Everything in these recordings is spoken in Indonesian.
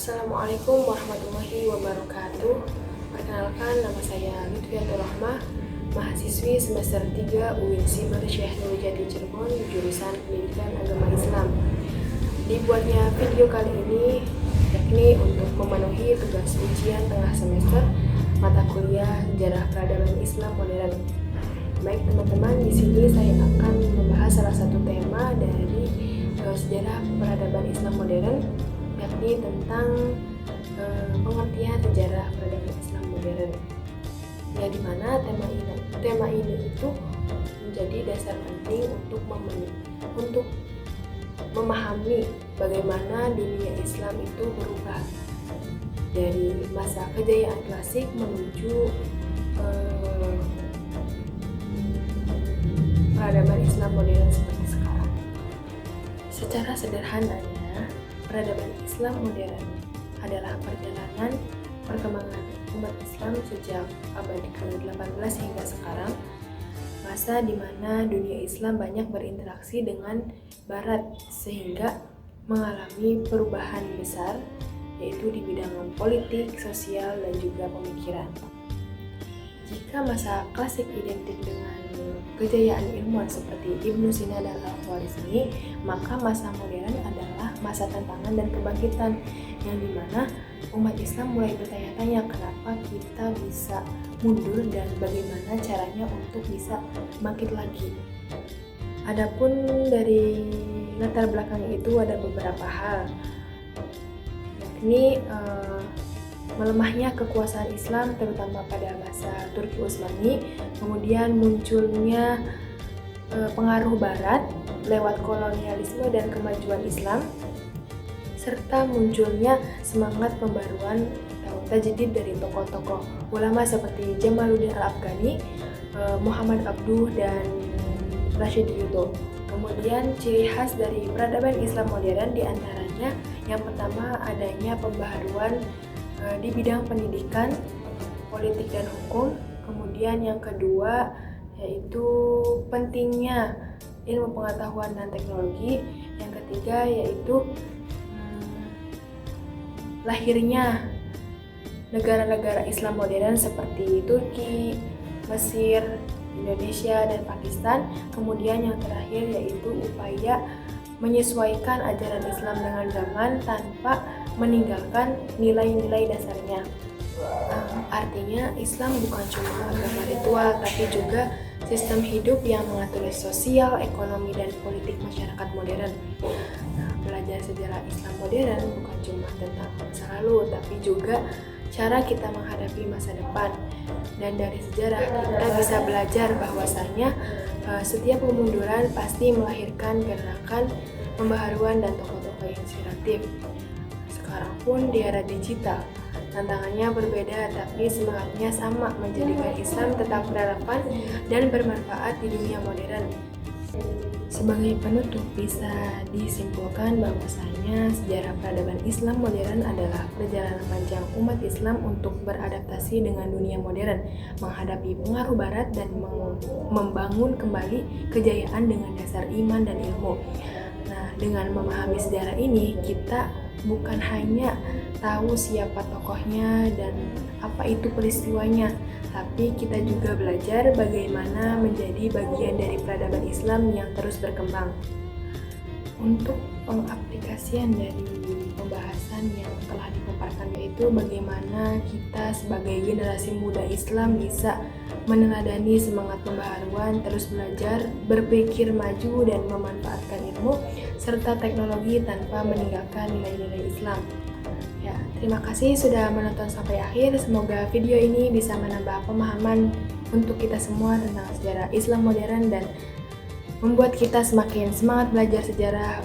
Assalamualaikum warahmatullahi wabarakatuh. Perkenalkan, nama saya Lutfiatul Rahmah, mahasiswi semester 3 UIN Siber Syekh Nurjati Cirebon, jurusan Pendidikan Agama Islam. Dibuatnya video kali ini yakni untuk memenuhi tugas ujian tengah semester mata kuliah Sejarah Peradaban Islam Modern. Baik teman-teman, di sini saya akan membahas salah satu tema dari Sejarah Peradaban Islam Modern, yakni tentang pengertian sejarah peradaban Islam modern. Ya, di mana tema ini itu menjadi dasar penting untuk memahami bagaimana dunia Islam itu berubah dari masa kejayaan klasik menuju peradaban Islam modern seperti sekarang. Secara sederhananya, peradaban Islam modern adalah perjalanan perkembangan umat Islam sejak abad ke-18 hingga sekarang, masa di mana dunia Islam banyak berinteraksi dengan Barat sehingga mengalami perubahan besar, yaitu di bidang politik, sosial, dan juga pemikiran. Jika masa klasik identik dengan kejayaan ilmuwan seperti Ibnu Sina dan Al-Khwarizmi, maka masa modern adalah masa tantangan dan kebangkitan, yang dimana umat Islam mulai bertanya-tanya kenapa kita bisa mundur dan bagaimana caranya untuk bisa bangkit lagi. Adapun dari latar belakang itu ada beberapa hal, yakni melemahnya kekuasaan Islam terutama pada masa Turki Utsmani, kemudian munculnya pengaruh Barat lewat kolonialisme dan kemajuan Islam, serta munculnya semangat pembaruan atau tajdid dari tokoh-tokoh ulama seperti Jamaluddin Al-Afghani, Muhammad Abduh, dan Rashid Rida. Kemudian ciri khas dari peradaban Islam modern diantaranya yang pertama adanya pembaharuan di bidang pendidikan, politik, dan hukum. Kemudian yang kedua yaitu pentingnya ilmu pengetahuan dan teknologi. Yang ketiga yaitu lahirnya negara-negara Islam modern seperti Turki, Mesir, Indonesia, dan Pakistan. Kemudian yang terakhir yaitu upaya menyesuaikan ajaran Islam dengan zaman tanpa meninggalkan nilai-nilai dasarnya. Artinya Islam bukan cuma agama ritual, tapi juga sistem hidup yang mengatur sosial, ekonomi, dan politik masyarakat modern. Belajar sejarah Islam modern bukan cuma tentang masa lalu, tapi juga cara kita menghadapi masa depan. Dan dari sejarah kita bisa belajar bahwasanya setiap kemunduran pasti melahirkan gerakan pembaharuan dan tokoh-tokoh inspiratif. Sekarang pun di era digital, tantangannya berbeda tapi semangatnya sama, menjadikan Islam tetap relevan dan bermanfaat di dunia modern. Sebagai penutup, bisa disimpulkan bahwasanya sejarah peradaban Islam modern adalah perjalanan panjang umat Islam untuk beradaptasi dengan dunia modern, menghadapi pengaruh Barat, dan membangun kembali kejayaan dengan dasar iman dan ilmu. Nah, dengan memahami sejarah ini, kita bukan hanya tahu siapa tokohnya dan apa itu peristiwanya, tapi kita juga belajar bagaimana menjadi bagian dari peradaban Islam yang terus berkembang. Untuk pengaplikasian dari pembahasan yang telah dipaparkan, yaitu bagaimana kita sebagai generasi muda Islam bisa meneladani semangat pembaharuan, terus belajar, berpikir maju, dan memanfaatkan ilmu serta teknologi tanpa meninggalkan nilai-nilai Islam. Ya, terima kasih sudah menonton sampai akhir. Semoga video ini bisa menambah pemahaman untuk kita semua tentang sejarah Islam modern dan membuat kita semakin semangat belajar sejarah,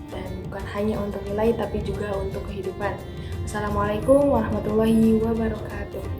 dan bukan hanya untuk nilai tapi juga untuk kehidupan. Assalamualaikum warahmatullahi wabarakatuh.